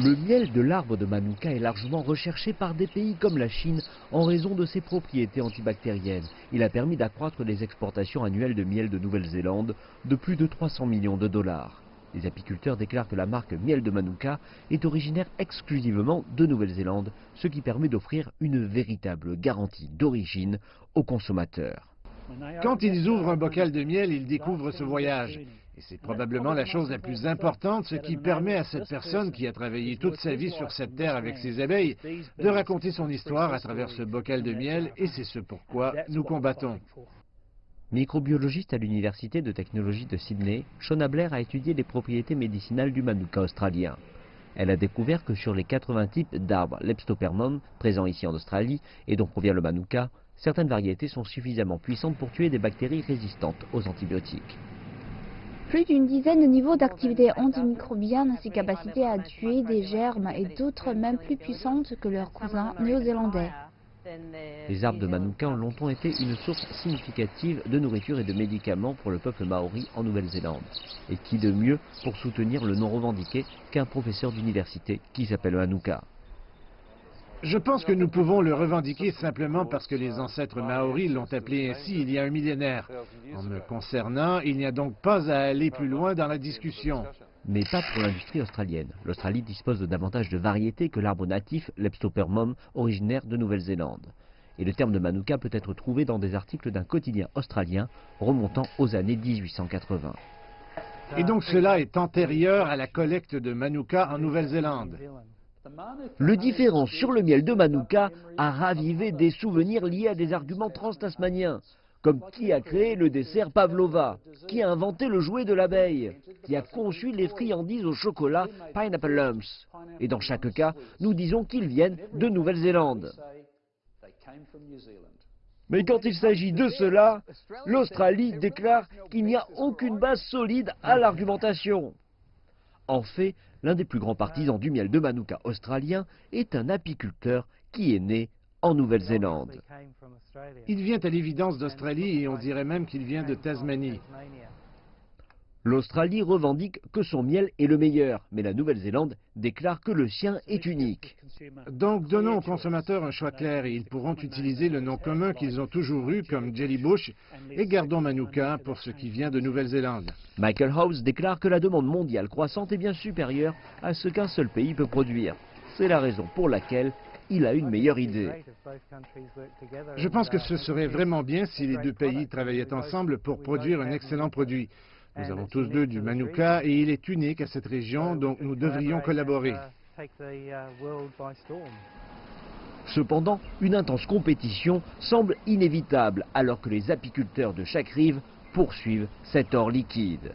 Le miel de l'arbre de Manuka est largement recherché par des pays comme la Chine en raison de ses propriétés antibactériennes. Il a permis d'accroître les exportations annuelles de miel de Nouvelle-Zélande de plus de 300 millions de dollars. Les apiculteurs déclarent que la marque Miel de Manuka est originaire exclusivement de Nouvelle-Zélande, ce qui permet d'offrir une véritable garantie d'origine aux consommateurs. Quand ils ouvrent un bocal de miel, ils découvrent ce voyage. Et c'est probablement la chose la plus importante, ce qui permet à cette personne qui a travaillé toute sa vie sur cette terre avec ses abeilles de raconter son histoire à travers ce bocal de miel, et c'est ce pourquoi nous combattons. Microbiologiste à l'Université de technologie de Sydney, Shona Blair a étudié les propriétés médicinales du Manuka australien. Elle a découvert que sur les 80 types d'arbres Leptopermum présents ici en Australie et dont provient le Manuka, certaines variétés sont suffisamment puissantes pour tuer des bactéries résistantes aux antibiotiques. Plus d'une dizaine de niveaux d'activité antimicrobienne, ses capacités à tuer des germes et d'autres même plus puissantes que leurs cousins néo-zélandais. Les arbres de Manuka ont longtemps été une source significative de nourriture et de médicaments pour le peuple maori en Nouvelle-Zélande. Et qui de mieux pour soutenir le nom revendiqué qu'un professeur d'université qui s'appelle Manuka. Je pense que nous pouvons le revendiquer simplement parce que les ancêtres maoris l'ont appelé ainsi il y a un millénaire. En me concernant, il n'y a donc pas à aller plus loin dans la discussion. Mais pas pour l'industrie australienne. L'Australie dispose de davantage de variétés que l'arbre natif Leptopermum originaire de Nouvelle-Zélande. Et le terme de Manuka peut être trouvé dans des articles d'un quotidien australien remontant aux années 1880. Et donc cela est antérieur à la collecte de Manuka en Nouvelle-Zélande. Le différent sur le miel de Manuka a ravivé des souvenirs liés à des arguments transtasmaniens, comme qui a créé le dessert pavlova, qui a inventé le jouet de l'abeille, qui a conçu les friandises au chocolat Pineapple Lumps. Et dans chaque cas, nous disons qu'ils viennent de Nouvelle-Zélande. Mais quand il s'agit de cela, l'Australie déclare qu'il n'y a aucune base solide à l'argumentation. En fait, l'un des plus grands partisans du miel de Manuka australien est un apiculteur qui est né en Nouvelle-Zélande. Il vient à l'évidence d'Australie et on dirait même qu'il vient de Tasmanie. L'Australie revendique que son miel est le meilleur, mais la Nouvelle-Zélande déclare que le sien est unique. Donc donnons aux consommateurs un choix clair et ils pourront utiliser le nom commun qu'ils ont toujours eu comme Jellybush et gardons Manuka pour ce qui vient de Nouvelle-Zélande. Michael House déclare que la demande mondiale croissante est bien supérieure à ce qu'un seul pays peut produire. C'est la raison pour laquelle il a une meilleure idée. Je pense que ce serait vraiment bien si les deux pays travaillaient ensemble pour produire un excellent produit. Nous avons tous deux du Manuka et il est unique à cette région, donc nous devrions collaborer. Cependant, une intense compétition semble inévitable alors que les apiculteurs de chaque rive poursuivent cet or liquide.